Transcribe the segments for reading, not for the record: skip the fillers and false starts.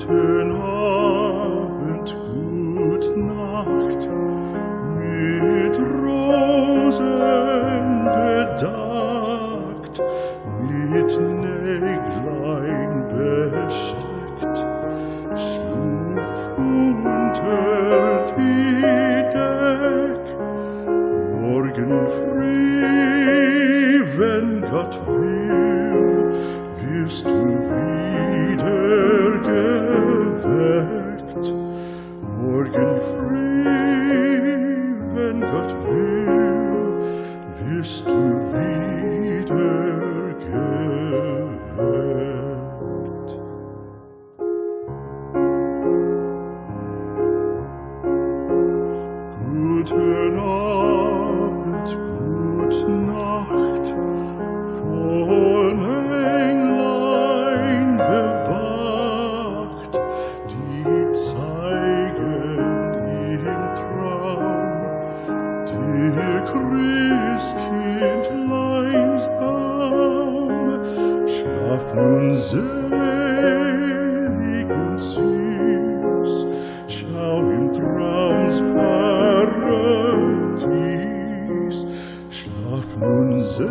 Guten Abend, gut Nacht, mit Rosen bedeckt, mit Näglein besteckt, schlupf unter die Deck. Morgen früh, wenn Gott will, wirst du wieder geweckt. Morgen früh, wenn Gott will, wirst du wieder geweckt. Guten Abend, gute Nacht, von Englein bewacht, die zeigen im Traum dir Christkindleins Baum. Schlaf nun selig und süß, schau im Traums Paradies. Schlaf nun selig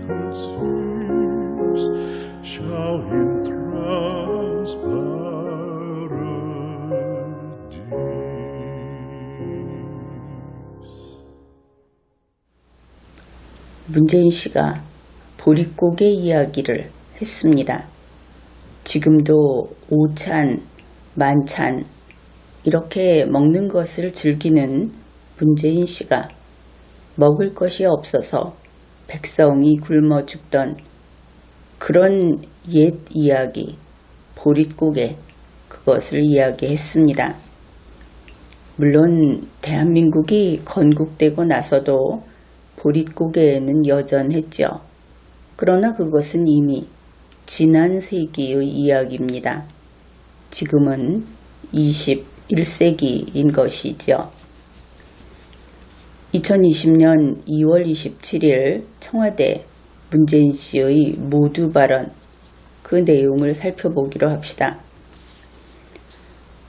und süß, schau im Traums Paradies. 문재인 씨가 보릿고개 이야기를 했습니다. 지금도 오찬, 만찬 이렇게 먹는 것을 즐기는 문재인 씨가 먹을 것이 없어서 백성이 굶어 죽던 그런 옛 이야기, 보릿고개, 그것을 이야기했습니다. 물론 대한민국이 건국되고 나서도 보릿고개는 여전했죠. 그러나 그것은 이미 지난 세기의 이야기입니다. 지금은 21세기인 것이죠. 2020년 2월 27일 청와대 문재인 씨의 모두 발언, 그 내용을 살펴보기로 합시다.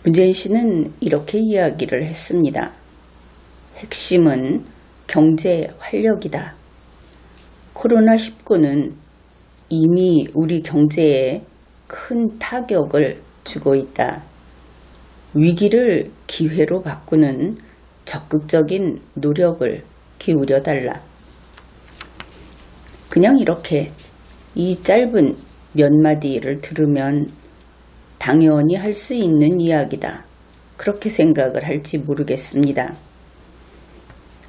문재인 씨는 이렇게 이야기를 했습니다. 핵심은 경제 활력이다. 코로나19는 이미 우리 경제에 큰 타격을 주고 있다. 위기를 기회로 바꾸는 적극적인 노력을 기울여 달라. 그냥 이렇게 이 짧은 몇 마디를 들으면 당연히 할 수 있는 이야기다. 그렇게 생각을 할지 모르겠습니다.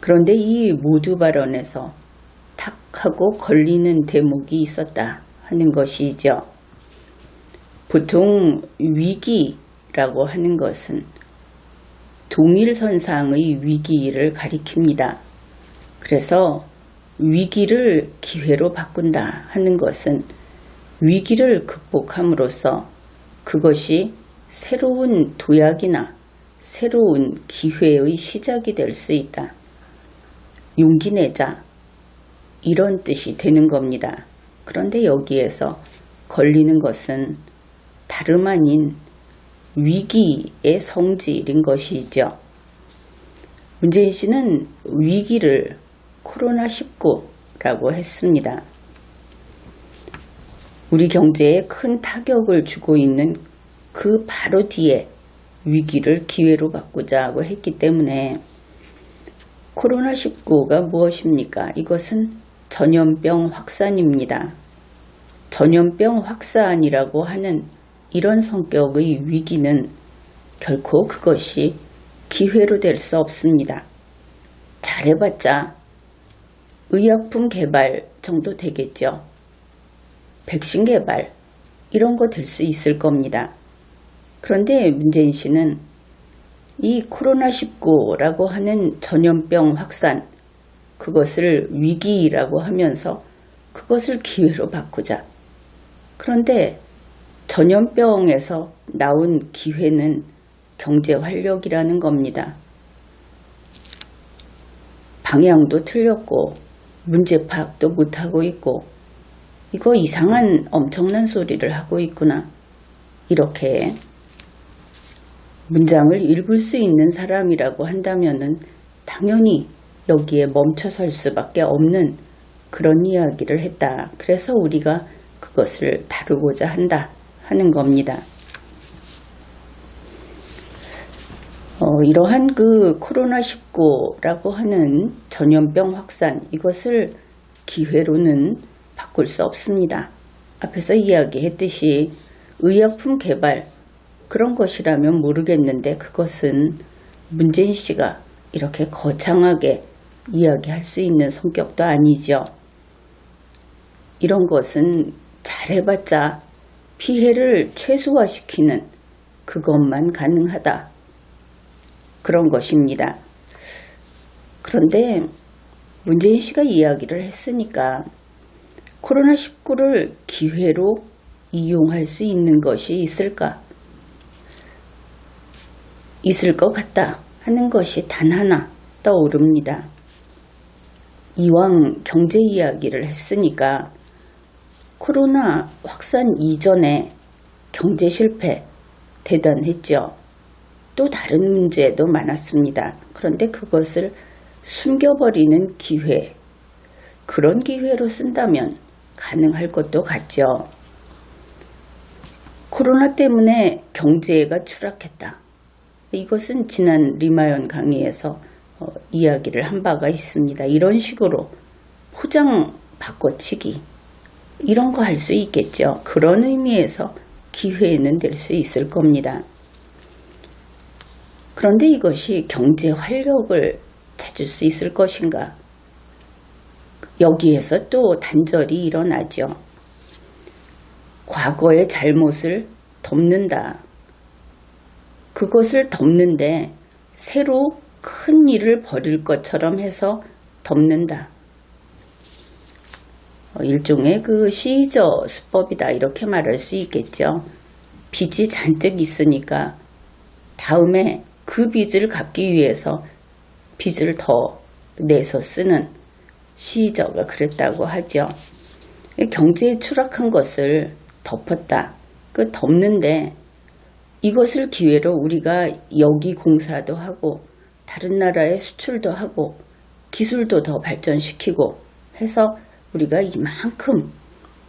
그런데 이 모두 발언에서 탁 하고 걸리는 대목이 있었다 하는 것이죠. 보통 위기라고 하는 것은 동일선상의 위기를 가리킵니다. 그래서 위기를 기회로 바꾼다 하는 것은 위기를 극복함으로써 그것이 새로운 도약이나 새로운 기회의 시작이 될 수 있다. 용기 내자, 이런 뜻이 되는 겁니다. 그런데 여기에서 걸리는 것은 다름 아닌 위기의 성질인 것이죠. 문재인 씨는 위기를 코로나19라고 했습니다. 우리 경제에 큰 타격을 주고 있는 그 바로 뒤에 위기를 기회로 바꾸자고 했기 때문에 코로나19가 무엇입니까? 이것은 전염병 확산입니다. 전염병 확산이라고 하는 이런 성격의 위기는 결코 그것이 기회로 될 수 없습니다. 잘해봤자 의약품 개발 정도 되겠죠. 백신 개발 이런 거 될 수 있을 겁니다. 그런데 문재인 씨는 이 코로나19라고 하는 전염병 확산, 그것을 위기라고 하면서 그것을 기회로 바꾸자. 그런데 전염병에서 나온 기회는 경제 활력이라는 겁니다. 방향도 틀렸고 문제 파악도 못하고 있고 이거 이상한 엄청난 소리를 하고 있구나. 이렇게 문장을 읽을 수 있는 사람이라고 한다면은 당연히 여기에 멈춰설 수밖에 없는 그런 이야기를 했다. 그래서 우리가 그것을 다루고자 한다 하는 겁니다. 이러한 그 코로나19라고 하는 전염병 확산, 이것을 기회로는 바꿀 수 없습니다. 앞에서 이야기했듯이 의약품 개발, 그런 것이라면 모르겠는데 그것은 문재인 씨가 이렇게 거창하게 이야기할 수 있는 성격도 아니죠. 이런 것은 잘해봤자 피해를 최소화시키는 그것만 가능하다. 그런 것입니다. 그런데 문재인 씨가 이야기를 했으니까 코로나19를 기회로 이용할 수 있는 것이 있을까? 있을 것 같다 하는 것이 단 하나 떠오릅니다. 이왕 경제 이야기를 했으니까 코로나 확산 이전에 경제 실패 대단했죠. 또 다른 문제도 많았습니다. 그런데 그것을 숨겨버리는 기회, 그런 기회로 쓴다면 가능할 것도 같죠. 코로나 때문에 경제가 추락했다. 이것은 지난 리마연 강의에서 이야기를 한 바가 있습니다. 이런 식으로 포장 바꿔치기, 이런 거 할 수 있겠죠. 그런 의미에서 기회는 될 수 있을 겁니다. 그런데 이것이 경제 활력을 찾을 수 있을 것인가? 여기에서 또 단절이 일어나죠. 과거의 잘못을 덮는다. 그것을 덮는데 새로 큰 일을 벌일 것처럼 해서 덮는다. 일종의 그 시저 수법이다, 이렇게 말할 수 있겠죠. 빚이 잔뜩 있으니까 다음에 그 빚을 갚기 위해서 빚을 더 내서 쓰는 시저가 그랬다고 하죠. 경제에 추락한 것을 덮었다. 그 덮는데 이것을 기회로 우리가 여기 공사도 하고 다른 나라에 수출도 하고 기술도 더 발전시키고 해서 우리가 이만큼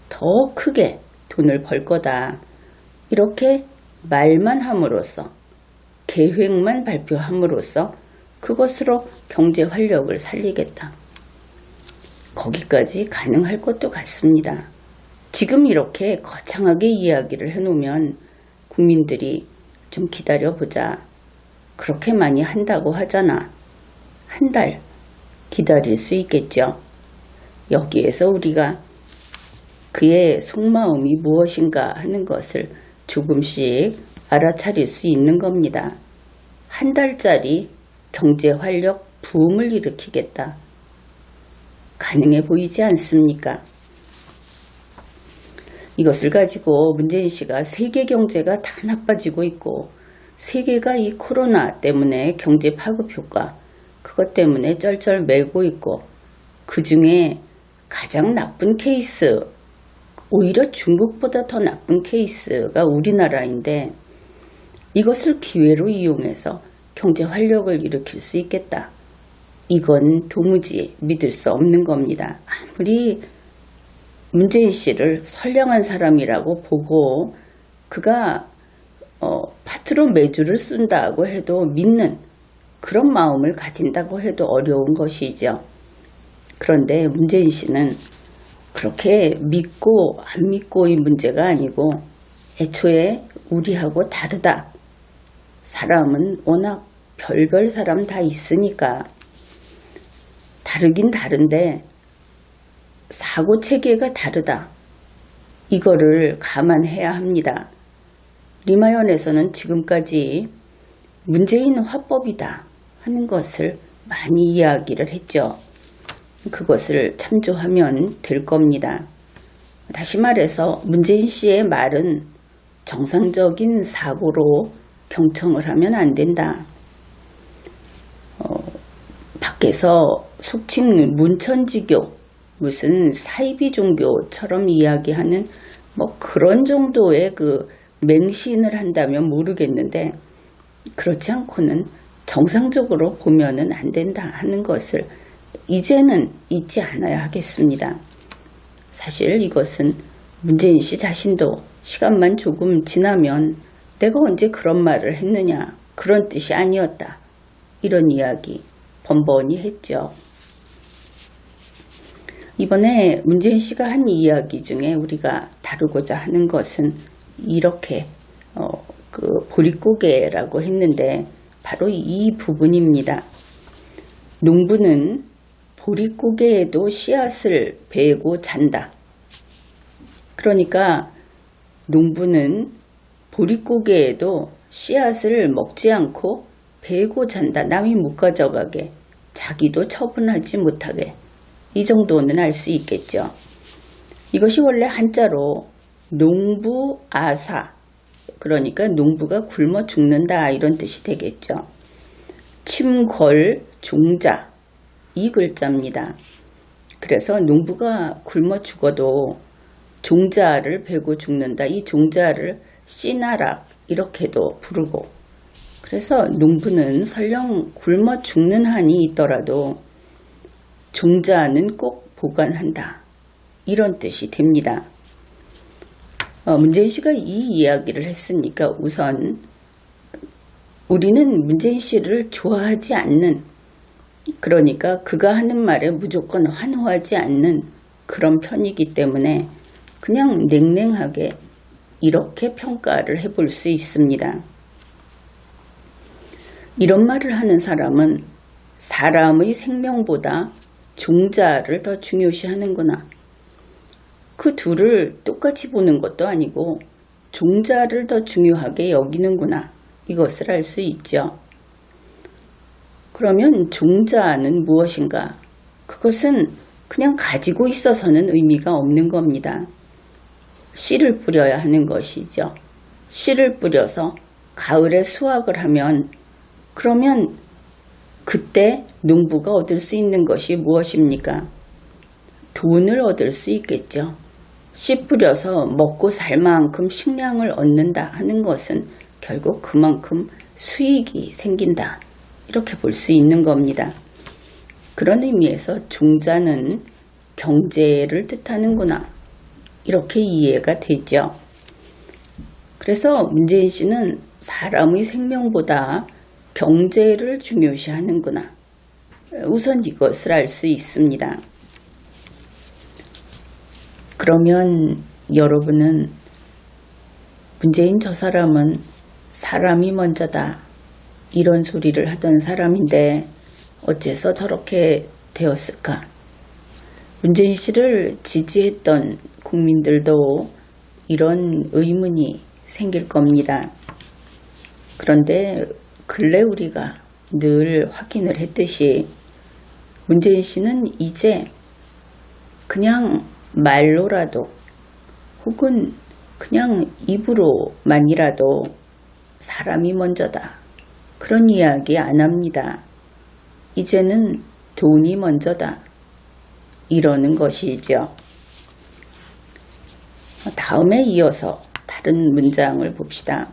더 크게 돈을 벌 거다. 이렇게 말만 함으로써, 계획만 발표함으로써 그것으로 경제 활력을 살리겠다. 거기까지 가능할 것도 같습니다. 지금 이렇게 거창하게 이야기를 해놓으면 국민들이 좀 기다려보자. 그렇게 많이 한다고 하잖아. 한 달 기다릴 수 있겠죠. 여기에서 우리가 그의 속마음이 무엇인가 하는 것을 조금씩 알아차릴 수 있는 겁니다. 한 달짜리 경제 활력 붐을 일으키겠다. 가능해 보이지 않습니까? 이것을 가지고 문재인 씨가 세계 경제가 다 나빠지고 있고 세계가 이 코로나 때문에 경제 파급 효과, 그것 때문에 쩔쩔 매고 있고 그 중에 가장 나쁜 케이스, 오히려 중국보다 더 나쁜 케이스가 우리나라인데 이것을 기회로 이용해서 경제 활력을 일으킬 수 있겠다. 이건 도무지 믿을 수 없는 겁니다. 아무리 문재인 씨를 선량한 사람이라고 보고 그가 파트로 매주를 쓴다고 해도 믿는 그런 마음을 가진다고 해도 어려운 것이죠. 그런데 문재인 씨는 그렇게 믿고 안 믿고의 문제가 아니고 애초에 우리하고 다르다. 사람은 워낙 별별 사람 다 있으니까 다르긴 다른데 사고 체계가 다르다. 이거를 감안해야 합니다. 리마연에서는 지금까지 문재인 화법이다 하는 것을 많이 이야기를 했죠. 그것을 참조하면 될 겁니다. 다시 말해서 문재인 씨의 말은 정상적인 사고로 경청을 하면 안 된다. 밖에서 속칭 문천지교, 무슨 사이비 종교처럼 이야기하는 뭐 그런 정도의 그 맹신을 한다면 모르겠는데 그렇지 않고는 정상적으로 보면은 안 된다 하는 것을 이제는 잊지 않아야 하겠습니다. 사실 이것은 문재인 씨 자신도 시간만 조금 지나면 내가 언제 그런 말을 했느냐, 그런 뜻이 아니었다, 이런 이야기 번번이 했죠. 이번에 문재인 씨가 한 이야기 중에 우리가 다루고자 하는 것은 이렇게 보릿고개라고 했는데 바로 이 부분입니다. 농부는 보릿고개에도 씨앗을 베고 잔다. 그러니까 농부는 보릿고개에도 씨앗을 먹지 않고 베고 잔다. 남이 못 가져가게, 자기도 처분하지 못하게. 이 정도는 알 수 있겠죠. 이것이 원래 한자로 농부아사, 그러니까 농부가 굶어 죽는다, 이런 뜻이 되겠죠. 침걸 종자, 이 글자입니다. 그래서 농부가 굶어 죽어도 종자를 베고 죽는다. 이 종자를 씨나락 이렇게도 부르고, 그래서 농부는 설령 굶어 죽는 한이 있더라도 종자는 꼭 보관한다, 이런 뜻이 됩니다. 문재인 씨가 이 이야기를 했으니까 우선 우리는 문재인 씨를 좋아하지 않는, 그러니까 그가 하는 말에 무조건 환호하지 않는 그런 편이기 때문에 그냥 냉랭하게 이렇게 평가를 해볼 수 있습니다. 이런 말을 하는 사람은 사람의 생명보다 종자를 더 중요시하는구나. 그 둘을 똑같이 보는 것도 아니고 종자를 더 중요하게 여기는구나. 이것을 알 수 있죠. 그러면 종자는 무엇인가? 그것은 그냥 가지고 있어서는 의미가 없는 겁니다. 씨를 뿌려야 하는 것이죠. 씨를 뿌려서 가을에 수확을 하면, 그러면 그때 농부가 얻을 수 있는 것이 무엇입니까? 돈을 얻을 수 있겠죠. 씨 뿌려서 먹고 살 만큼 식량을 얻는다 하는 것은 결국 그만큼 수익이 생긴다, 이렇게 볼 수 있는 겁니다. 그런 의미에서 종자는 경제를 뜻하는구나, 이렇게 이해가 되죠. 그래서 문재인 씨는 사람의 생명보다 경제를 중요시하는구나. 우선 이것을 알 수 있습니다. 그러면 여러분은 문재인 저 사람은 사람이 먼저다, 이런 소리를 하던 사람인데 어째서 저렇게 되었을까? 문재인 씨를 지지했던 국민들도 이런 의문이 생길 겁니다. 그런데 근래 우리가 늘 확인을 했듯이 문재인 씨는 이제 그냥 말로라도 혹은 그냥 입으로만이라도 사람이 먼저다, 그런 이야기 안 합니다. 이제는 돈이 먼저다, 이러는 것이죠. 다음에 이어서 다른 문장을 봅시다.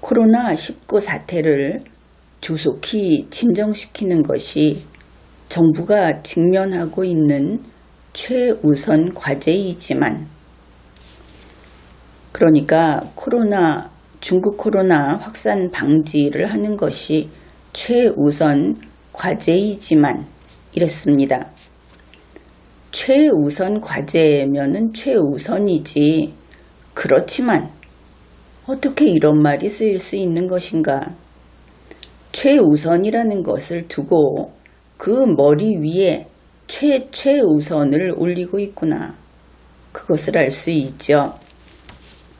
코로나19 사태를 조속히 진정시키는 것이 정부가 직면하고 있는 최우선 과제이지만, 그러니까 중국 코로나 확산 방지를 하는 것이 최우선 과제이지만 이랬습니다. 최우선 과제면은 최우선이지, 그렇지만 어떻게 이런 말이 쓰일 수 있는 것인가? 최우선이라는 것을 두고 그 머리 위에 최우선을 올리고 있구나. 그것을 알 수 있죠.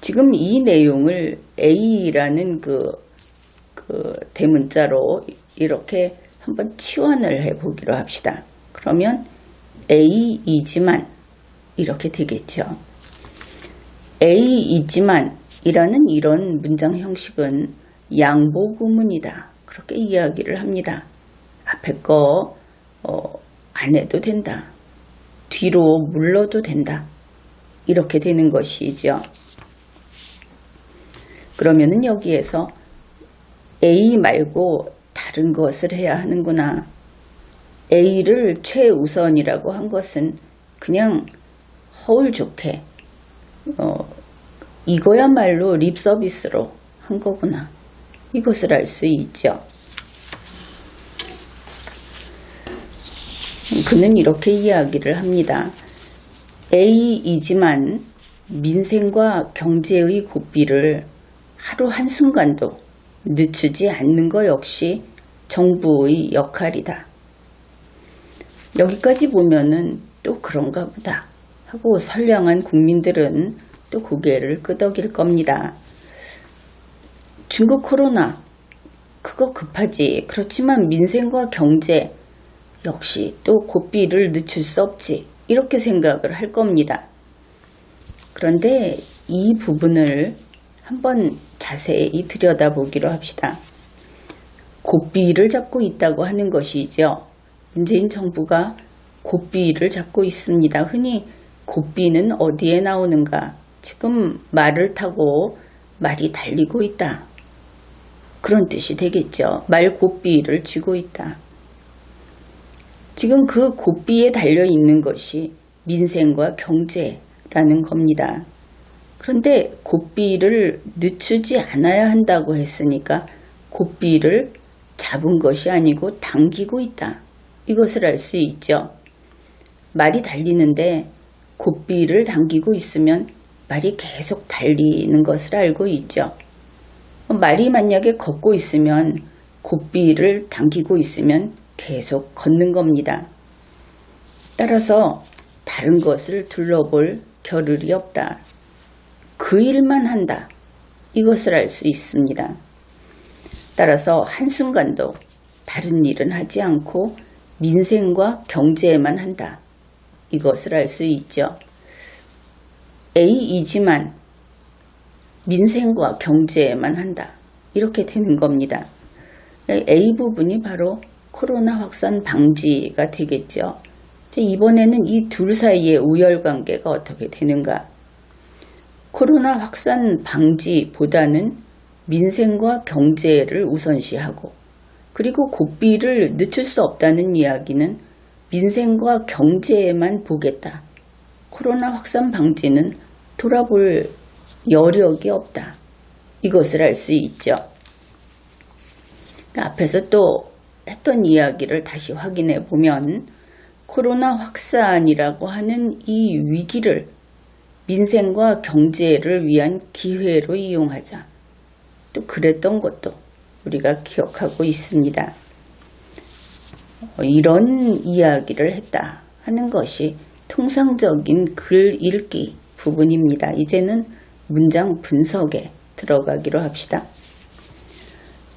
지금 이 내용을 A라는 그 대문자로 이렇게 한번 치환을 해보기로 합시다. 그러면 A이지만 이렇게 되겠죠. A이지만 이라는 이런 문장 형식은 양보구문이다, 그렇게 이야기를 합니다. 앞에 거 안 해도 된다, 뒤로 물러도 된다, 이렇게 되는 것이죠. 그러면은 여기에서 A 말고 다른 것을 해야 하는구나. A를 최우선이라고 한 것은 그냥 허울 좋게 이거야말로 립 서비스로 한 거구나. 이것을 알 수 있죠. 그는 이렇게 이야기를 합니다. A이지만 민생과 경제의 고삐를 하루 한순간도 늦추지 않는 것 역시 정부의 역할이다. 여기까지 보면은 또 그런가 보다 하고 선량한 국민들은 또 고개를 끄덕일 겁니다. 중국 코로나 그거 급하지. 그렇지만 민생과 경제 역시 또 고삐를 늦출 수 없지. 이렇게 생각을 할 겁니다. 그런데 이 부분을 한번 자세히 들여다보기로 합시다. 고삐를 잡고 있다고 하는 것이죠. 문재인 정부가 고삐를 잡고 있습니다. 흔히 고삐는 어디에 나오는가? 지금 말을 타고 말이 달리고 있다. 그런 뜻이 되겠죠. 말 고삐를 쥐고 있다. 지금 그 고삐에 달려있는 것이 민생과 경제라는 겁니다. 그런데 고삐를 늦추지 않아야 한다고 했으니까 고삐를 잡은 것이 아니고 당기고 있다. 이것을 알 수 있죠. 말이 달리는데 고삐를 당기고 있으면 말이 계속 달리는 것을 알고 있죠. 말이 만약에 걷고 있으면 고삐를 당기고 있으면 계속 걷는 겁니다. 따라서 다른 것을 둘러볼 겨를이 없다. 그 일만 한다. 이것을 알 수 있습니다. 따라서 한순간도 다른 일은 하지 않고 민생과 경제에만 한다. 이것을 알 수 있죠. A이지만 민생과 경제에만 한다. 이렇게 되는 겁니다. A 부분이 바로 코로나 확산 방지가 되겠죠. 이번에는 이 둘 사이의 우열관계가 어떻게 되는가? 코로나 확산 방지보다는 민생과 경제를 우선시하고 그리고 고삐를 늦출 수 없다는 이야기는 민생과 경제에만 보겠다. 코로나 확산 방지는 돌아볼 여력이 없다. 이것을 알 수 있죠. 앞에서 또 했던 이야기를 다시 확인해 보면 코로나 확산이라고 하는 이 위기를 민생과 경제를 위한 기회로 이용하자. 또 그랬던 것도 우리가 기억하고 있습니다. 이런 이야기를 했다 하는 것이 통상적인 글 읽기 부분입니다. 이제는 문장 분석에 들어가기로 합시다.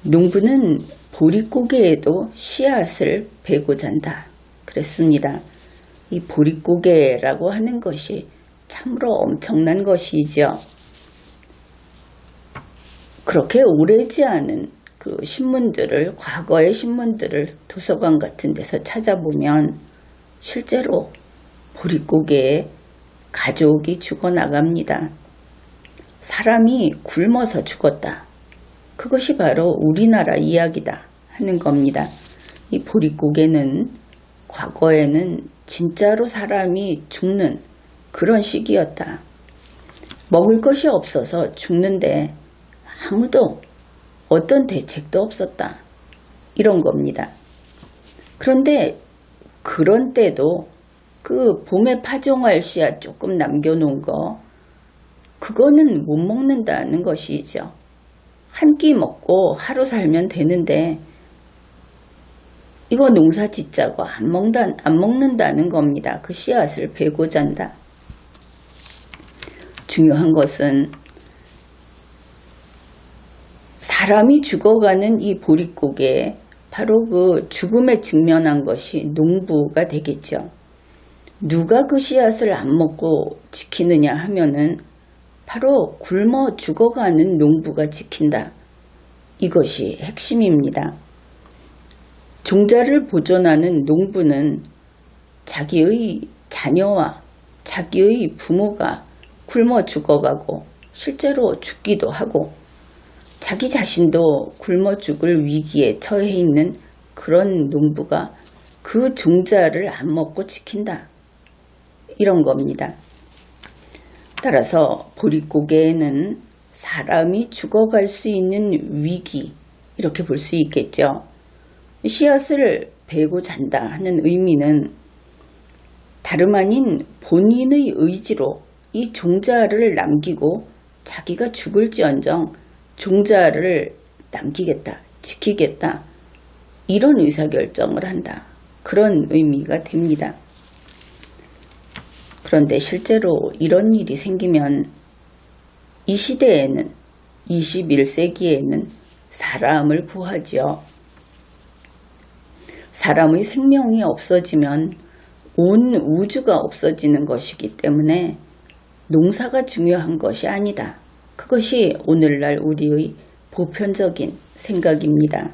농부는 보릿고개에도 씨앗을 베고 잔다. 그랬습니다. 이 보릿고개라고 하는 것이 참으로 엄청난 것이죠. 그렇게 오래지 않은 그 신문들을, 과거의 신문들을 도서관 같은 데서 찾아보면 실제로 보릿고개에 가족이 죽어나갑니다. 사람이 굶어서 죽었다. 그것이 바로 우리나라 이야기다 하는 겁니다. 이 보릿고개는 과거에는 진짜로 사람이 죽는 그런 시기였다. 먹을 것이 없어서 죽는데 아무도 어떤 대책도 없었다. 이런 겁니다. 그런데 그런 때도 그 봄에 파종할 씨앗 조금 남겨놓은 거 그거는 못 먹는다는 것이죠. 한 끼 먹고 하루 살면 되는데 이거 농사 짓자고 안 먹는다는 겁니다. 그 씨앗을 베고 잔다. 중요한 것은 사람이 죽어가는 이 보릿고개에 바로 그 죽음에 직면한 것이 농부가 되겠죠. 누가 그 씨앗을 안 먹고 지키느냐 하면은 바로 굶어 죽어가는 농부가 지킨다. 이것이 핵심입니다. 종자를 보존하는 농부는 자기의 자녀와 자기의 부모가 굶어 죽어가고 실제로 죽기도 하고 자기 자신도 굶어 죽을 위기에 처해 있는 그런 농부가 그 종자를 안 먹고 지킨다. 이런 겁니다. 따라서 보릿고개에는 사람이 죽어갈 수 있는 위기, 이렇게 볼 수 있겠죠. 씨앗을 베고 잔다 하는 의미는 다름 아닌 본인의 의지로 이 종자를 남기고 자기가 죽을지언정 종자를 남기겠다, 지키겠다, 이런 의사결정을 한다. 그런 의미가 됩니다. 그런데 실제로 이런 일이 생기면 이 시대에는, 21세기에는 사람을 구하지요. 사람의 생명이 없어지면 온 우주가 없어지는 것이기 때문에 농사가 중요한 것이 아니다. 그것이 오늘날 우리의 보편적인 생각입니다.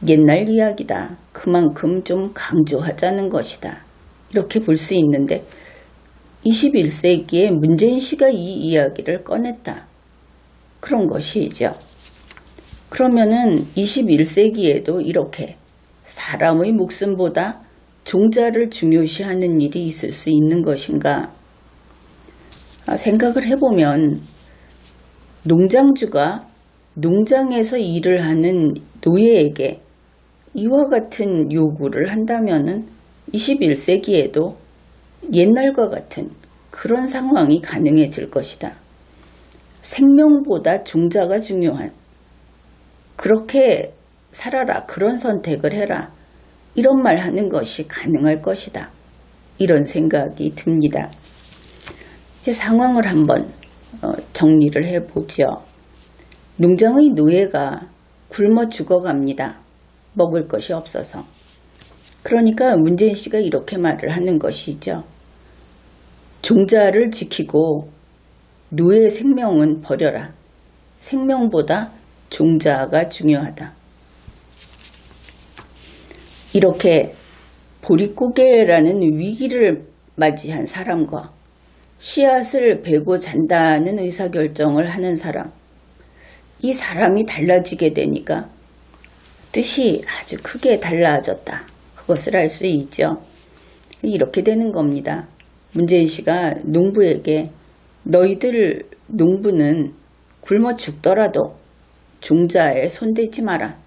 옛날 이야기다. 그만큼 좀 강조하자는 것이다. 이렇게 볼 수 있는데 21세기에 문재인 씨가 이 이야기를 꺼냈다. 그런 것이죠. 그러면은 21세기에도 이렇게 사람의 목숨보다 종자를 중요시하는 일이 있을 수 있는 것인가? 생각을 해보면 농장주가 농장에서 일을 하는 노예에게 이와 같은 요구를 한다면은 21세기에도 옛날과 같은 그런 상황이 가능해질 것이다. 생명보다 종자가 중요한, 그렇게 살아라, 그런 선택을 해라, 이런 말 하는 것이 가능할 것이다. 이런 생각이 듭니다. 이제 상황을 한번 정리를 해보죠. 농장의 노예가 굶어 죽어갑니다. 먹을 것이 없어서. 그러니까 문재인 씨가 이렇게 말을 하는 것이죠. 종자를 지키고 노예의 생명은 버려라. 생명보다 종자가 중요하다. 이렇게 보릿고개라는 위기를 맞이한 사람과 씨앗을 베고 잔다는 의사결정을 하는 사람, 이 사람이 달라지게 되니까 뜻이 아주 크게 달라졌다. 그것을 알 수 있죠. 이렇게 되는 겁니다. 문재인 씨가 농부에게 너희들 농부는 굶어 죽더라도 종자에 손대지 마라.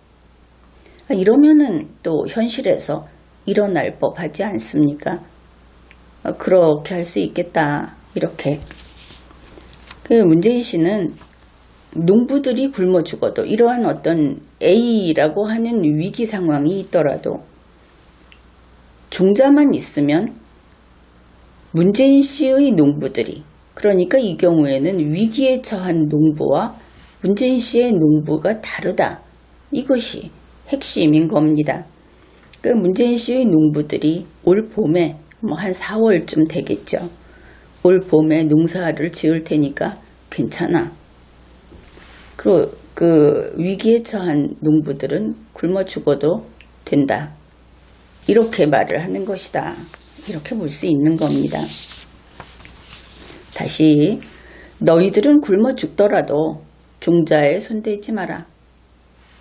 이러면은 또 현실에서 일어날 법하지 않습니까? 그렇게 할 수 있겠다. 이렇게. 문재인 씨는 농부들이 굶어 죽어도 이러한 어떤 A라고 하는 위기 상황이 있더라도 종자만 있으면 문재인 씨의 농부들이, 그러니까 이 경우에는 위기에 처한 농부와 문재인 씨의 농부가 다르다. 이것이 핵심인 겁니다. 문재인 씨의 농부들이 올 봄에 한 4월쯤 되겠죠. 올 봄에 농사를 지을 테니까 괜찮아. 그리고 그 위기에 처한 농부들은 굶어 죽어도 된다. 이렇게 말을 하는 것이다. 이렇게 볼 수 있는 겁니다. 다시 너희들은 굶어 죽더라도 종자에 손대지 마라.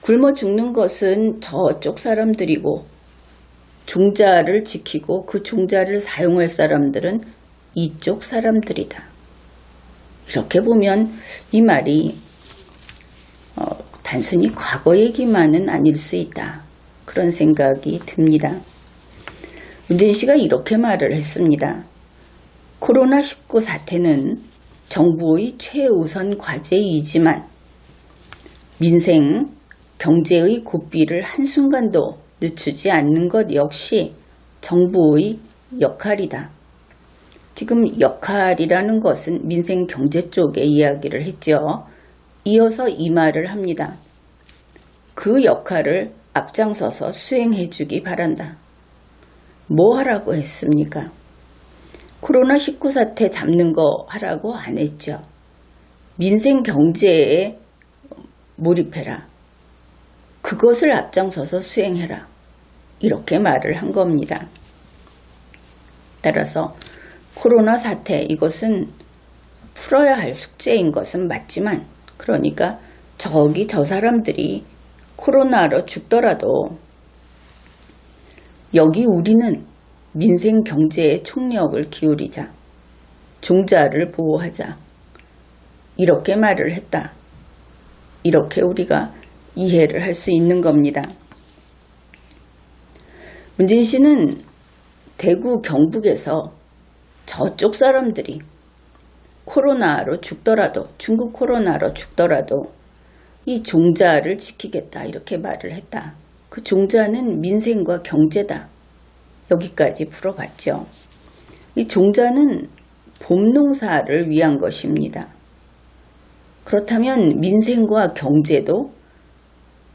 굶어 죽는 것은 저쪽 사람들이고 종자를 지키고 그 종자를 사용할 사람들은 이쪽 사람들이다. 이렇게 보면 이 말이 단순히 과거 얘기만은 아닐 수 있다. 그런 생각이 듭니다. 문재인 씨가 이렇게 말을 했습니다. 코로나19 사태는 정부의 최우선 과제이지만 민생, 경제의 고삐를 한순간도 늦추지 않는 것 역시 정부의 역할이다. 지금 역할이라는 것은 민생 경제 쪽의 이야기를 했죠. 이어서 이 말을 합니다. 그 역할을 앞장서서 수행해 주기 바란다. 뭐 하라고 했습니까? 코로나19 사태 잡는 거 하라고 안 했죠. 민생 경제에 몰입해라. 그것을 앞장서서 수행해라. 이렇게 말을 한 겁니다. 따라서 코로나 사태, 이것은 풀어야 할 숙제인 것은 맞지만 그러니까 저기 저 사람들이 코로나로 죽더라도 여기 우리는 민생 경제에 총력을 기울이자. 종자를 보호하자. 이렇게 말을 했다. 이렇게 우리가 이해를 할 수 있는 겁니다. 문재인 씨는 대구 경북에서 저쪽 사람들이 코로나로 죽더라도, 중국 코로나로 죽더라도 이 종자를 지키겠다 이렇게 말을 했다. 그 종자는 민생과 경제다. 여기까지 풀어봤죠. 이 종자는 봄농사를 위한 것입니다. 그렇다면 민생과 경제도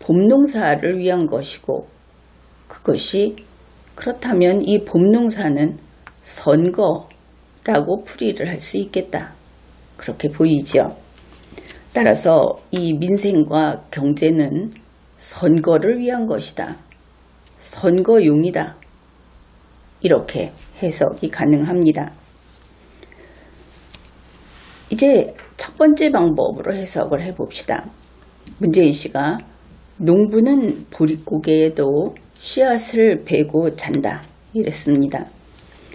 봄농사를 위한 것이고, 그것이 그렇다면 이 봄농사는 선거라고 풀이를 할 수 있겠다. 그렇게 보이죠. 따라서 이 민생과 경제는 선거를 위한 것이다. 선거용이다. 이렇게 해석이 가능합니다. 이제 첫 번째 방법으로 해석을 해봅시다. 문재인 씨가 농부는 보릿고개에도 씨앗을 베고 잔다 이랬습니다.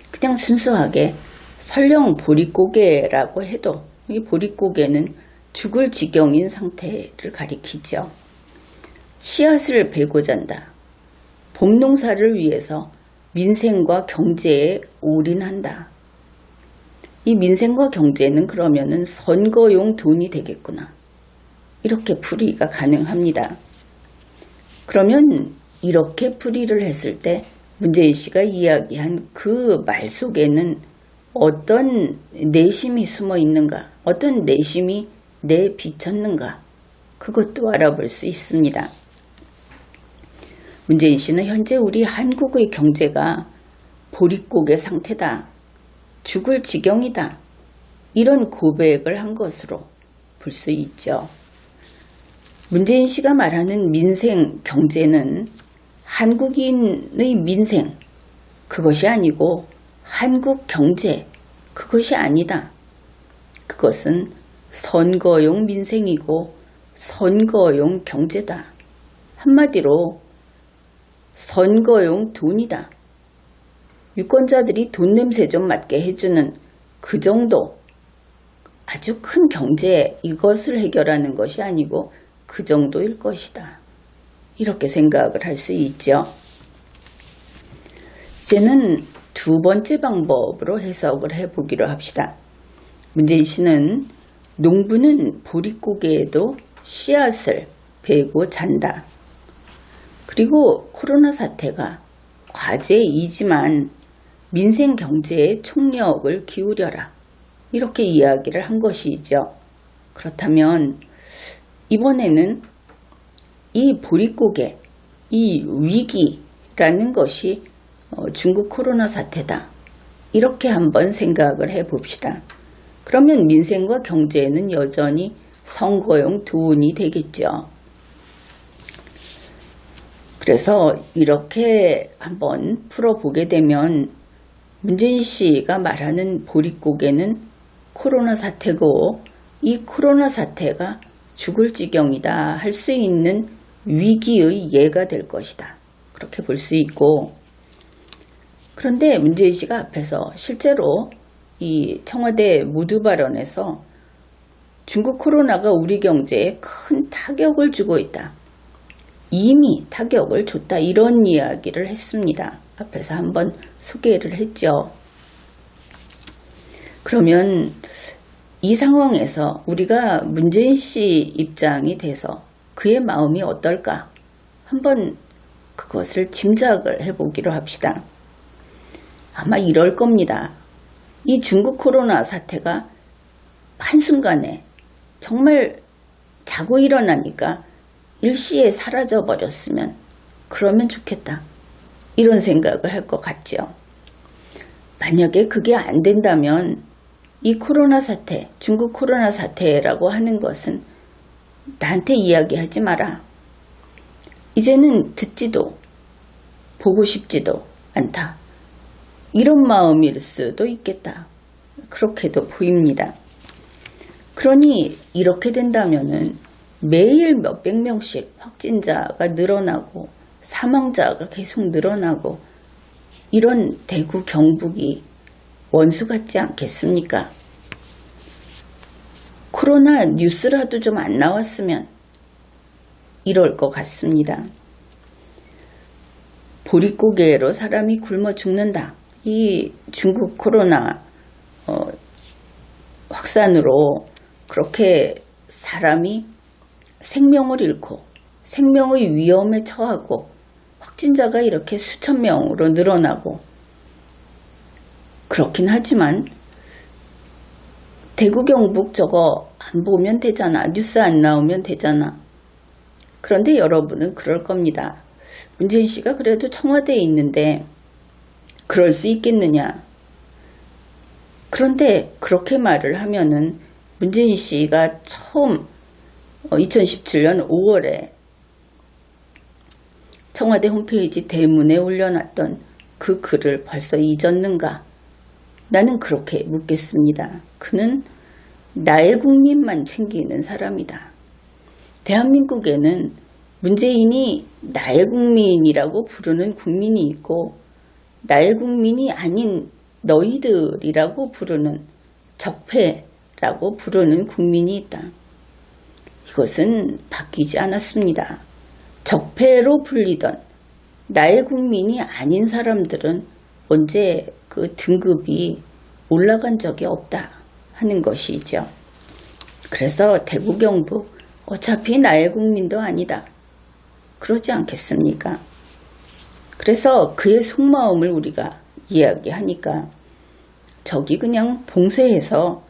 그냥 순수하게 설령 보릿고개라고 해도 이 보릿고개는 죽을 지경인 상태를 가리키죠. 씨앗을 베고 잔다. 봄농사를 위해서 민생과 경제에 올인한다. 이 민생과 경제는 그러면은 선거용 돈이 되겠구나. 이렇게 풀이가 가능합니다. 그러면 이렇게 풀이를 했을 때 문재인 씨가 이야기한 그 말 속에는 어떤 내심이 숨어 있는가, 어떤 내심이 내비쳤는가, 그것도 알아볼 수 있습니다. 문재인 씨는 현재 우리 한국의 경제가 보릿고개 상태다, 죽을 지경이다, 이런 고백을 한 것으로 볼 수 있죠. 문재인 씨가 말하는 민생, 경제는 한국인의 민생, 그것이 아니고 한국 경제, 그것이 아니다. 그것은 선거용 민생이고 선거용 경제다. 한마디로 선거용 돈이다. 유권자들이 돈 냄새 좀 맡게 해주는 그 정도, 아주 큰 경제, 이것을 해결하는 것이 아니고 그 정도일 것이다. 이렇게 생각을 할 수 있죠. 이제는 두 번째 방법으로 해석을 해보기로 합시다. 문재인 씨는 농부는 보릿고개에도 씨앗을 베고 잔다. 그리고 코로나 사태가 과제이지만 민생 경제에 총력을 기울여라. 이렇게 이야기를 한 것이죠. 그렇다면 이번에는 이 보릿고개, 이 위기라는 것이 중국 코로나 사태다. 이렇게 한번 생각을 해봅시다. 그러면 민생과 경제에는 여전히 선거용 돈이 되겠죠. 그래서 이렇게 한번 풀어보게 되면 문재인 씨가 말하는 보릿고개는 코로나 사태고, 이 코로나 사태가 죽을 지경이다 할 수 있는 위기의 예가 될 것이다. 그렇게 볼 수 있고, 그런데 문재인 씨가 앞에서 실제로 이 청와대 모두 발언에서 중국 코로나가 우리 경제에 큰 타격을 주고 있다. 이미 타격을 줬다. 이런 이야기를 했습니다. 앞에서 한번 소개를 했죠. 그러면 이 상황에서 우리가 문재인 씨 입장이 돼서 그의 마음이 어떨까? 한번 그것을 짐작을 해보기로 합시다. 아마 이럴 겁니다. 이 중국 코로나 사태가 한순간에 정말 자고 일어나니까 일시에 사라져 버렸으면 그러면 좋겠다. 이런 생각을 할 것 같죠. 만약에 그게 안 된다면 이 코로나 사태, 중국 코로나 사태라고 하는 것은 나한테 이야기하지 마라. 이제는 듣지도 보고 싶지도 않다. 이런 마음일 수도 있겠다. 그렇게도 보입니다. 그러니 이렇게 된다면은 매일 몇백 명씩 확진자가 늘어나고 사망자가 계속 늘어나고 이런 대구 경북이 원수 같지 않겠습니까? 코로나 뉴스라도 좀 안 나왔으면 이럴 것 같습니다. 보릿고개로 사람이 굶어 죽는다. 이 중국 코로나 확산으로 그렇게 사람이 생명을 잃고 생명의 위험에 처하고 확진자가 이렇게 수천 명으로 늘어나고 그렇긴 하지만 대구 경북 저거 안 보면 되잖아. 뉴스 안 나오면 되잖아. 그런데 여러분은 그럴 겁니다. 문재인 씨가 그래도 청와대에 있는데 그럴 수 있겠느냐. 그런데 그렇게 말을 하면은 문재인 씨가 처음 2017년 5월에 청와대 홈페이지 대문에 올려놨던 그 글을 벌써 잊었는가? 나는 그렇게 묻겠습니다. 그는 나의 국민만 챙기는 사람이다. 대한민국에는 문재인이 나의 국민이라고 부르는 국민이 있고 나의 국민이 아닌 너희들이라고 부르는 적폐라고 부르는 국민이 있다. 이것은 바뀌지 않았습니다. 적폐로 불리던 나의 국민이 아닌 사람들은 언제 그 등급이 올라간 적이 없다 하는 것이죠. 그래서 대구 경북 어차피 나의 국민도 아니다. 그러지 않겠습니까? 그래서 그의 속마음을 우리가 이야기하니까 저기 그냥 봉쇄해서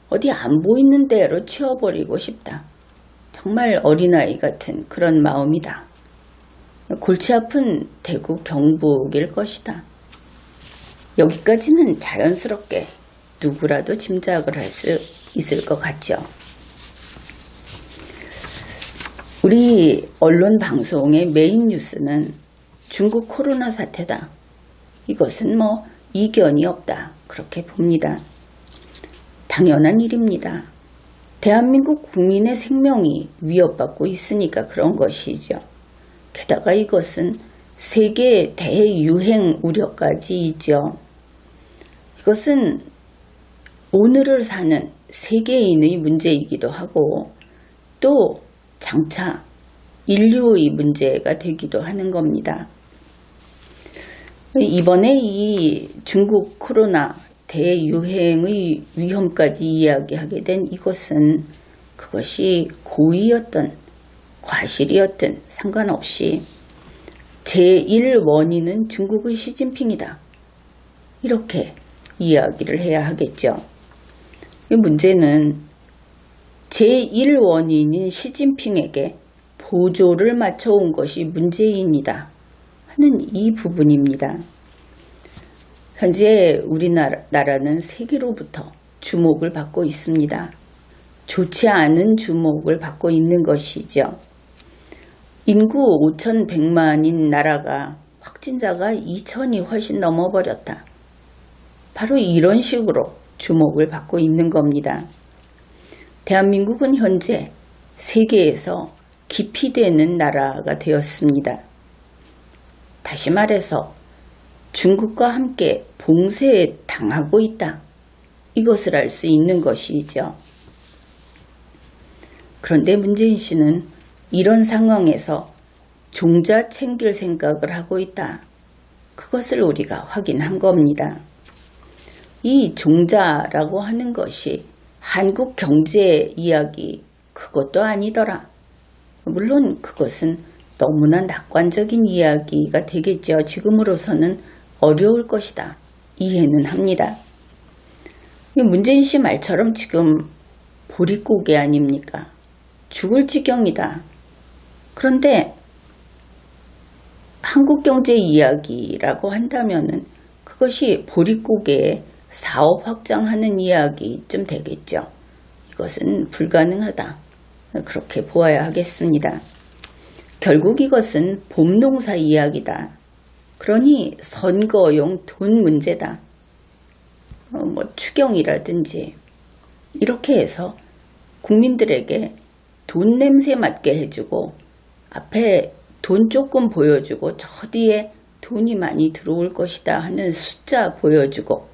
어디 안 보이는 데로 치워버리고 싶다. 정말 어린아이 같은 그런 마음이다. 골치 아픈 대구 경북일 것이다. 여기까지는 자연스럽게 누구라도 짐작을 할 수 있을 것 같죠. 우리 언론 방송의 메인 뉴스는 중국 코로나 사태다. 이것은 뭐 이견이 없다. 그렇게 봅니다. 당연한 일입니다. 대한민국 국민의 생명이 위협받고 있으니까 그런 것이죠. 게다가 이것은 세계 대유행 우려까지 있죠. 이것은 오늘을 사는 세계인의 문제이기도 하고 또 장차 인류의 문제가 되기도 하는 겁니다. 이번에 이 중국 코로나 대유행의 위험까지 이야기하게 된 이것은 그것이 고의였던 과실이었던 상관없이 제1원인은 중국의 시진핑이다. 이렇게 이야기를 해야 하겠죠. 이 문제는 제1원인인 시진핑에게 보조를 맞춰온 것이 문재인이다 하는 이 부분입니다. 현재 우리나라는 세계로부터 주목을 받고 있습니다. 좋지 않은 주목을 받고 있는 것이죠. 인구 5,100만인 나라가 확진자가 2,000이 훨씬 넘어버렸다. 바로 이런 식으로 주목을 받고 있는 겁니다. 대한민국은 현재 세계에서 기피되는 나라가 되었습니다. 다시 말해서 중국과 함께 봉쇄에 당하고 있다. 이것을 알 수 있는 것이죠. 그런데 문재인 씨는 이런 상황에서 종자 챙길 생각을 하고 있다. 그것을 우리가 확인한 겁니다. 이 종자라고 하는 것이 한국 경제 이야기 그것도 아니더라. 물론 그것은 너무나 낙관적인 이야기가 되겠죠. 지금으로서는 어려울 것이다. 이해는 합니다. 문재인 씨 말처럼 지금 보릿고개 아닙니까? 죽을 지경이다. 그런데 한국 경제 이야기라고 한다면은 그것이 보릿고개에 사업 확장하는 이야기쯤 되겠죠. 이것은 불가능하다. 그렇게 보아야 하겠습니다. 결국 이것은 봄농사 이야기다. 그러니 선거용 돈 문제다. 추경이라든지 이렇게 해서 국민들에게 돈 냄새 맡게 해주고 앞에 돈 조금 보여주고 저 뒤에 돈이 많이 들어올 것이다 하는 숫자 보여주고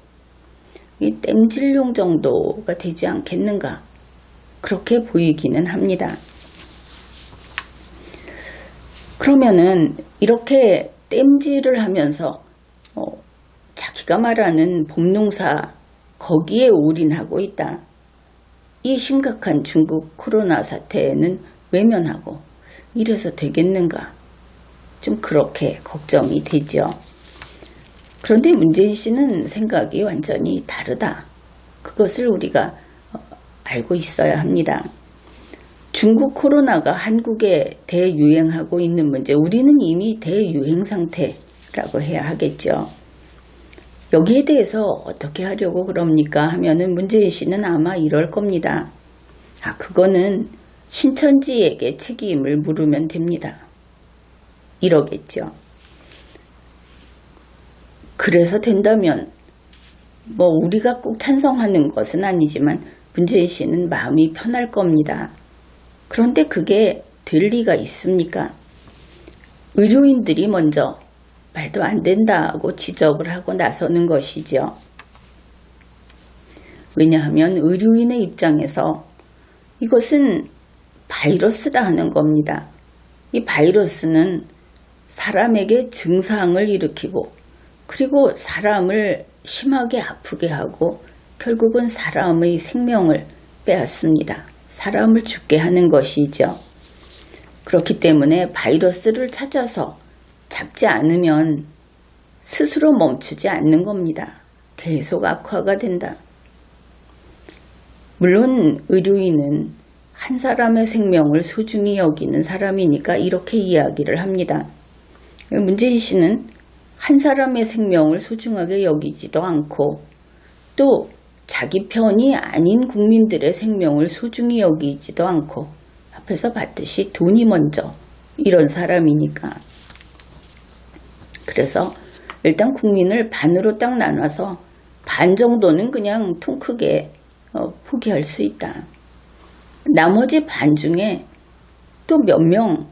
이 땜질용 정도가 되지 않겠는가 그렇게 보이기는 합니다. 그러면은 이렇게 땜질을 하면서 자기가 말하는 봄농사 거기에 올인하고 있다. 이 심각한 중국 코로나 사태에는 외면하고 이래서 되겠는가? 좀 그렇게 걱정이 되죠. 그런데 문재인 씨는 생각이 완전히 다르다. 그것을 우리가 알고 있어야 합니다. 중국 코로나가 한국에 대유행하고 있는 문제, 우리는 이미 대유행 상태라고 해야 하겠죠. 여기에 대해서 어떻게 하려고 그럽니까 하면은 문재인 씨는 아마 이럴 겁니다. 그거는 신천지에게 책임을 물으면 됩니다. 이러겠죠. 그래서 된다면 우리가 꼭 찬성하는 것은 아니지만 문재인 씨는 마음이 편할 겁니다. 그런데 그게 될 리가 있습니까? 의료인들이 먼저 말도 안 된다고 지적을 하고 나서는 것이죠. 왜냐하면 의료인의 입장에서 이것은 바이러스다 하는 겁니다. 이 바이러스는 사람에게 증상을 일으키고 그리고 사람을 심하게 아프게 하고 결국은 사람의 생명을 빼앗습니다. 사람을 죽게 하는 것이죠. 그렇기 때문에 바이러스를 찾아서 잡지 않으면 스스로 멈추지 않는 겁니다. 계속 악화가 된다. 물론 의료인은 한 사람의 생명을 소중히 여기는 사람이니까 이렇게 이야기를 합니다. 문재인 씨는 한 사람의 생명을 소중하게 여기지도 않고 또 자기 편이 아닌 국민들의 생명을 소중히 여기지도 않고 앞에서 봤듯이 돈이 먼저 이런 사람이니까. 그래서 일단 국민을 반으로 딱 나눠서 반 정도는 그냥 통 크게 포기할 수 있다. 나머지 반 중에 또 몇 명,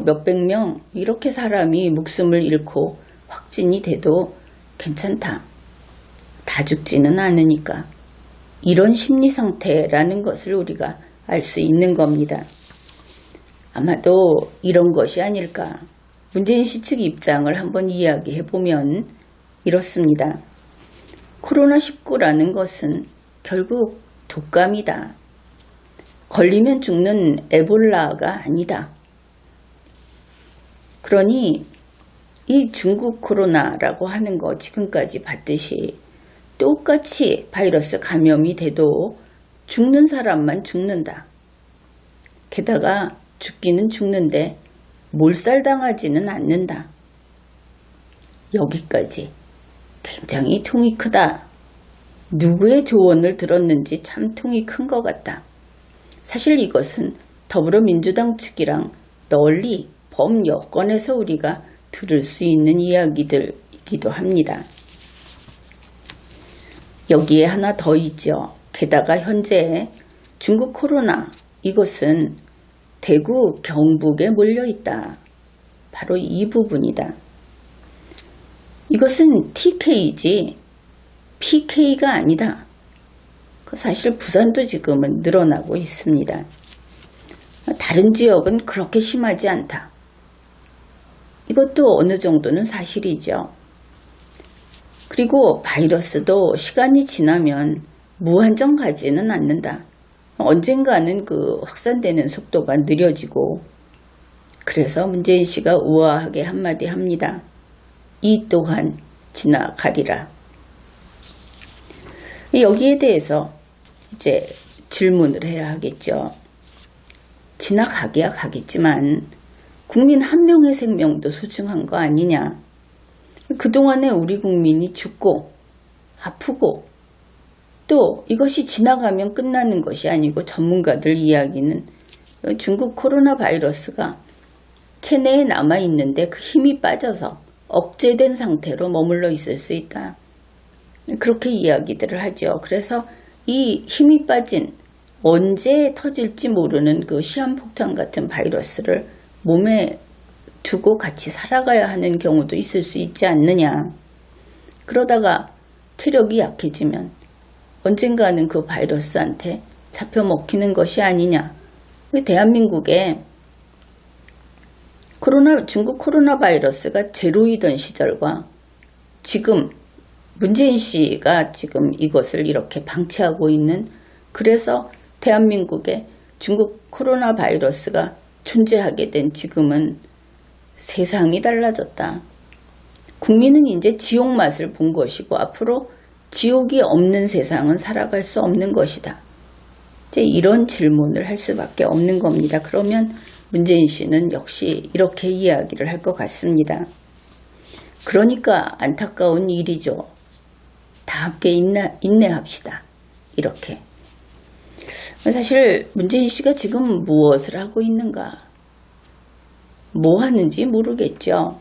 몇백 명 이렇게 사람이 목숨을 잃고 확진이 돼도 괜찮다. 다 죽지는 않으니까. 이런 심리 상태라는 것을 우리가 알 수 있는 겁니다. 아마도 이런 것이 아닐까. 문재인 씨 측 입장을 한번 이야기해 보면 이렇습니다. 코로나19라는 것은 결국 독감이다. 걸리면 죽는 에볼라가 아니다. 그러니 이 중국 코로나라고 하는 거 지금까지 봤듯이 똑같이 바이러스 감염이 돼도 죽는 사람만 죽는다. 게다가 죽기는 죽는데 몰살당하지는 않는다. 여기까지 굉장히 통이 크다. 누구의 조언을 들었는지 참 통이 큰 것 같다. 사실 이것은 더불어민주당 측이랑 널리 범여권에서 우리가 들을 수 있는 이야기들이기도 합니다. 여기에 하나 더 있죠. 게다가 현재 중국 코로나 이것은 대구 경북에 몰려있다. 바로 이 부분이다. 이것은 TK지 PK가 아니다. 사실 부산도 지금은 늘어나고 있습니다. 다른 지역은 그렇게 심하지 않다. 이것도 어느 정도는 사실이죠. 그리고 바이러스도 시간이 지나면 무한정 가지는 않는다. 언젠가는 그 확산되는 속도가 느려지고 그래서 문재인 씨가 우아하게 한마디 합니다. 이 또한 지나가리라. 여기에 대해서 이제 질문을 해야 하겠죠. 지나가기야 가겠지만 국민 한 명의 생명도 소중한 거 아니냐. 그동안에 우리 국민이 죽고 아프고 또 이것이 지나가면 끝나는 것이 아니고 전문가들 이야기는 중국 코로나 바이러스가 체내에 남아있는데 그 힘이 빠져서 억제된 상태로 머물러 있을 수 있다. 그렇게 이야기들을 하죠. 그래서 이 힘이 빠진 언제 터질지 모르는 그 시한폭탄 같은 바이러스를 몸에 두고 같이 살아가야 하는 경우도 있을 수 있지 않느냐. 그러다가 체력이 약해지면 언젠가는 그 바이러스한테 잡혀 먹히는 것이 아니냐. 대한민국에 중국 코로나 바이러스가 제로이던 시절과 지금 문재인 씨가 지금 이것을 이렇게 방치하고 있는, 그래서 대한민국에 중국 코로나 바이러스가 존재하게 된 지금은 세상이 달라졌다. 국민은 이제 지옥 맛을 본 것이고 앞으로 지옥이 없는 세상은 살아갈 수 없는 것이다. 이제 이런 질문을 할 수밖에 없는 겁니다. 그러면 문재인 씨는 역시 이렇게 이야기를 할 것 같습니다. 그러니까 안타까운 일이죠. 다 함께 인내합시다. 이렇게. 사실 문재인 씨가 지금 무엇을 하고 있는가? 뭐 하는지 모르겠죠.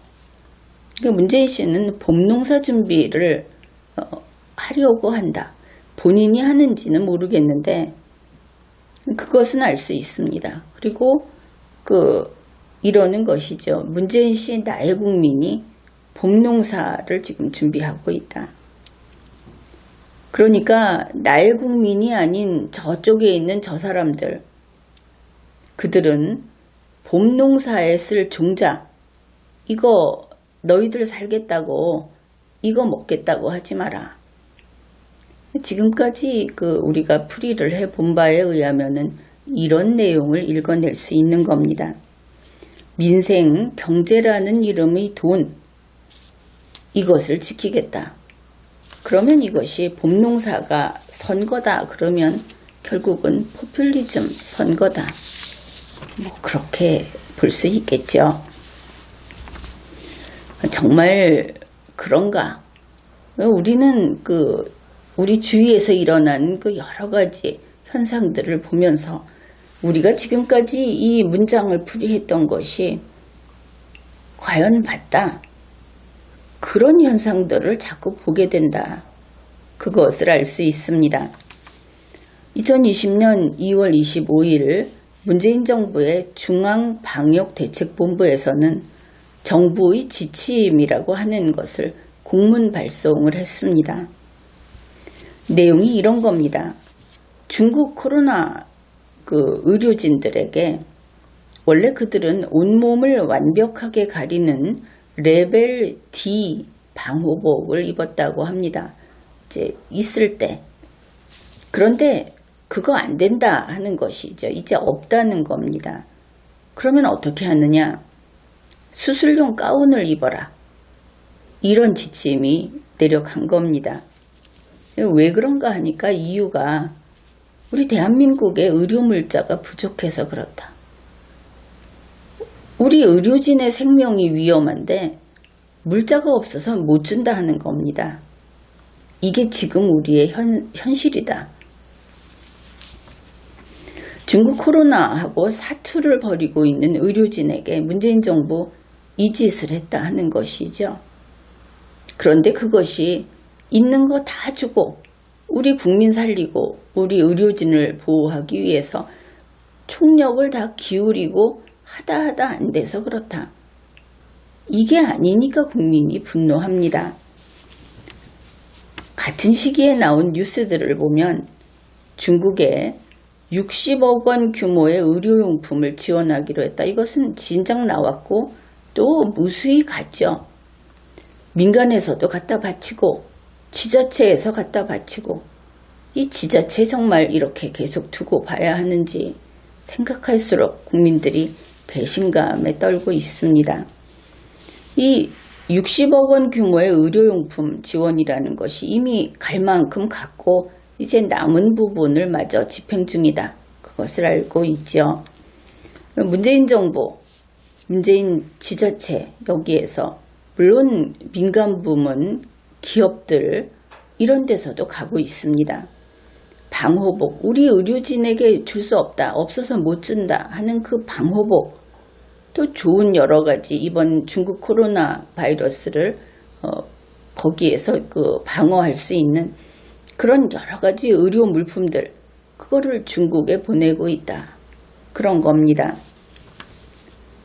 문재인 씨는 봄농사 준비를 하려고 한다. 본인이 하는지는 모르겠는데 그것은 알 수 있습니다. 그리고 이러는 것이죠. 문재인 씨 나의 국민이 봄농사를 지금 준비하고 있다. 그러니까 나의 국민이 아닌 저쪽에 있는 저 사람들, 그들은 봄농사에 쓸 종자, 이거 너희들 살겠다고, 이거 먹겠다고 하지 마라. 지금까지 우리가 풀이를 해본 바에 의하면은 이런 내용을 읽어낼 수 있는 겁니다. 민생, 경제라는 이름의 돈, 이것을 지키겠다. 그러면 이것이 봄농사가 선거다. 그러면 결국은 포퓰리즘 선거다. 뭐 그렇게 볼 수 있겠죠. 정말 그런가? 우리는 우리 주위에서 일어난 여러 가지 현상들을 보면서 우리가 지금까지 이 문장을 풀이했던 것이 과연 맞다. 그런 현상들을 자꾸 보게 된다. 그것을 알 수 있습니다. 2020년 2월 25일 문재인 정부의 중앙방역대책본부에서는 정부의 지침이라고 하는 것을 공문 발송을 했습니다. 내용이 이런 겁니다. 중국 코로나 의료진들에게 원래 그들은 온몸을 완벽하게 가리는 레벨 D 방호복을 입었다고 합니다. 이제 있을 때. 그런데 그거 안 된다 하는 것이죠. 이제 없다는 겁니다. 그러면 어떻게 하느냐? 수술용 가운을 입어라. 이런 지침이 내려간 겁니다. 왜 그런가 하니까 이유가 우리 대한민국의 의료 물자가 부족해서 그렇다. 우리 의료진의 생명이 위험한데 물자가 없어서 못 준다 하는 겁니다. 이게 지금 우리의 현실이다. 중국 코로나하고 사투를 벌이고 있는 의료진에게 문재인 정부 이 짓을 했다 하는 것이죠. 그런데 그것이 있는 거 다 주고 우리 국민 살리고 우리 의료진을 보호하기 위해서 총력을 다 기울이고 하다 안 돼서 그렇다. 이게 아니니까 국민이 분노합니다. 같은 시기에 나온 뉴스들을 보면 중국에 60억 원 규모의 의료용품을 지원하기로 했다. 이것은 진작 나왔고 또 무수히 갔죠. 민간에서도 갖다 바치고 지자체에서 갖다 바치고 이 지자체 정말 이렇게 계속 두고 봐야 하는지 생각할수록 국민들이 배신감에 떨고 있습니다. 이 60억 원 규모의 의료용품 지원이라는 것이 이미 갈 만큼 갔고 이제 남은 부분을 마저 집행 중이다. 그것을 알고 있죠. 문재인 정부, 문재인 지자체 여기에서 물론 민간 부문, 기업들 이런 데서도 가고 있습니다. 방호복, 우리 의료진에게 줄 수 없다, 없어서 못 준다 하는 그 방호복, 또 좋은 여러 가지 이번 중국 코로나 바이러스를 거기에서 방어할 수 있는 그런 여러 가지 의료 물품들 그거를 중국에 보내고 있다. 그런 겁니다.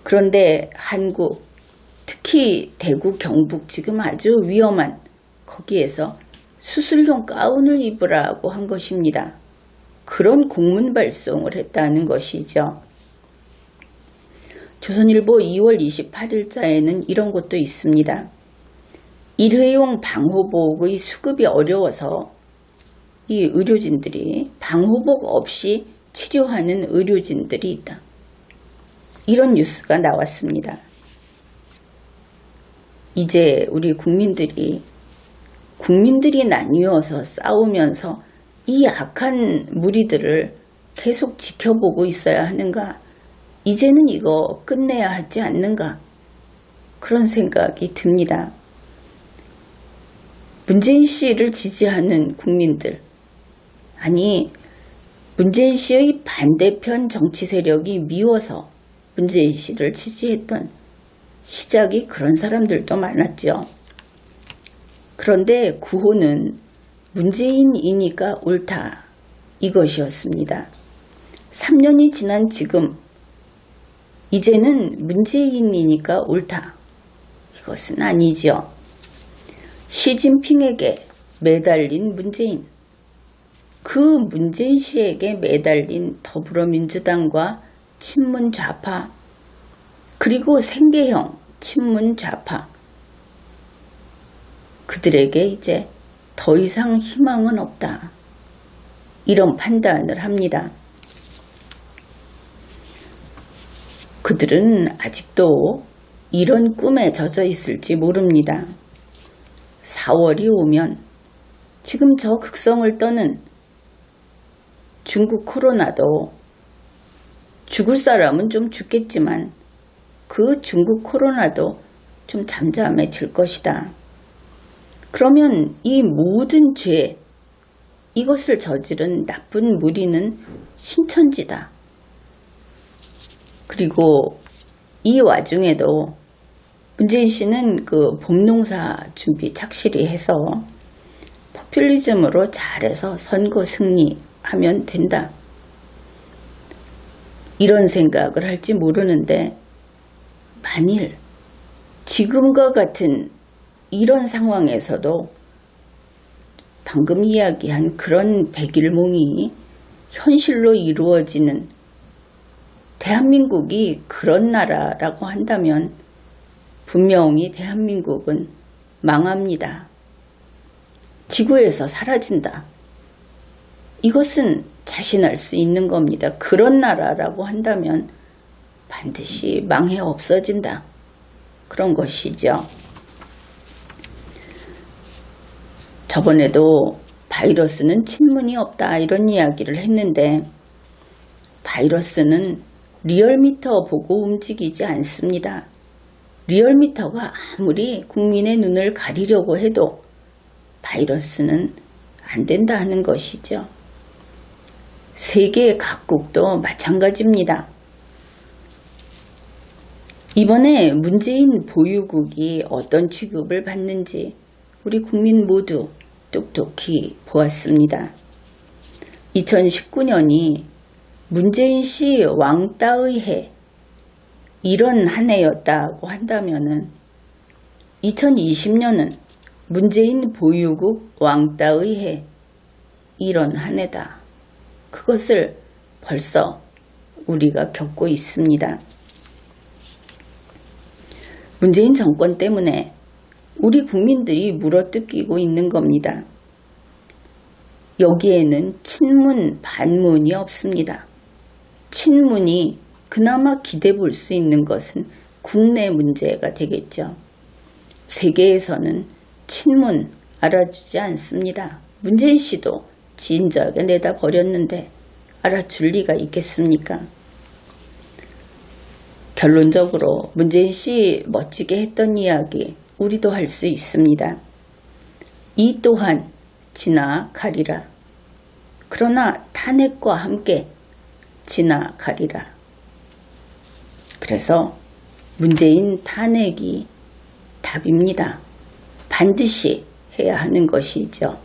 그런데 한국, 특히 대구, 경북 지금 아주 위험한 거기에서 수술용 가운을 입으라고 한 것입니다. 그런 공문 발송을 했다는 것이죠. 조선일보 2월 28일자에는 이런 것도 있습니다. 일회용 방호복의 수급이 어려워서 이 의료진들이 방호복 없이 치료하는 의료진들이 있다. 이런 뉴스가 나왔습니다. 이제 우리 국민들이 나뉘어서 싸우면서 이 악한 무리들을 계속 지켜보고 있어야 하는가? 이제는 이거 끝내야 하지 않는가? 그런 생각이 듭니다. 문재인 씨를 지지하는 국민들, 아니 문재인 씨의 반대편 정치 세력이 미워서 문재인 씨를 지지했던 시작이 그런 사람들도 많았죠. 그런데 구호는 문재인이니까 옳다, 이것이었습니다. 3년이 지난 지금 이제는 문재인이니까 옳다, 이것은 아니죠. 시진핑에게 매달린 문재인, 그 문재인 씨에게 매달린 더불어민주당과 친문 좌파, 그리고 생계형 친문 좌파, 그들에게 이제 더 이상 희망은 없다, 이런 판단을 합니다. 그들은 아직도 이런 꿈에 젖어 있을지 모릅니다. 4월이 오면 지금 저 극성을 떠는 중국 코로나도 죽을 사람은 좀 죽겠지만 그 중국 코로나도 좀 잠잠해질 것이다. 그러면 이 모든 죄, 이것을 저지른 나쁜 무리는 신천지다. 그리고 이 와중에도 문재인 씨는 그 봄농사 준비 착실히 해서 포퓰리즘으로 잘해서 선거 승리하면 된다, 이런 생각을 할지 모르는데, 만일 지금과 같은 이런 상황에서도 방금 이야기한 그런 백일몽이 현실로 이루어지는 대한민국이 그런 나라라고 한다면 분명히 대한민국은 망합니다. 지구에서 사라진다. 이것은 자신할 수 있는 겁니다. 그런 나라라고 한다면 반드시 망해 없어진다, 그런 것이죠. 저번에도 바이러스는 친문이 없다, 이런 이야기를 했는데 바이러스는 리얼미터 보고 움직이지 않습니다. 리얼미터가 아무리 국민의 눈을 가리려고 해도 바이러스는 안 된다 하는 것이죠. 세계 각국도 마찬가지입니다. 이번에 문재인 보유국이 어떤 취급을 받는지 우리 국민 모두 똑똑히 보았습니다. 2019년이 문재인 씨 왕따의 해, 이런 한 해였다고 한다면은 2020년은 문재인 보유국 왕따의 해, 이런 한 해다. 그것을 벌써 우리가 겪고 있습니다. 문재인 정권 때문에 우리 국민들이 물어뜯기고 있는 겁니다. 여기에는 친문, 반문이 없습니다. 친문이 그나마 기대 볼 수 있는 것은 국내 문제가 되겠죠. 세계에서는 친문 알아주지 않습니다. 문재인 씨도 진작에 내다 버렸는데 알아줄 리가 있겠습니까? 결론적으로 문재인 씨 멋지게 했던 이야기 우리도 할 수 있습니다. 이 또한 지나가리라. 그러나 탄핵과 함께 지나가리라. 그래서 문재인 탄핵이 답입니다. 반드시 해야 하는 것이죠.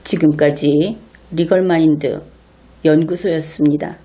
지금까지 리걸마인드 연구소였습니다.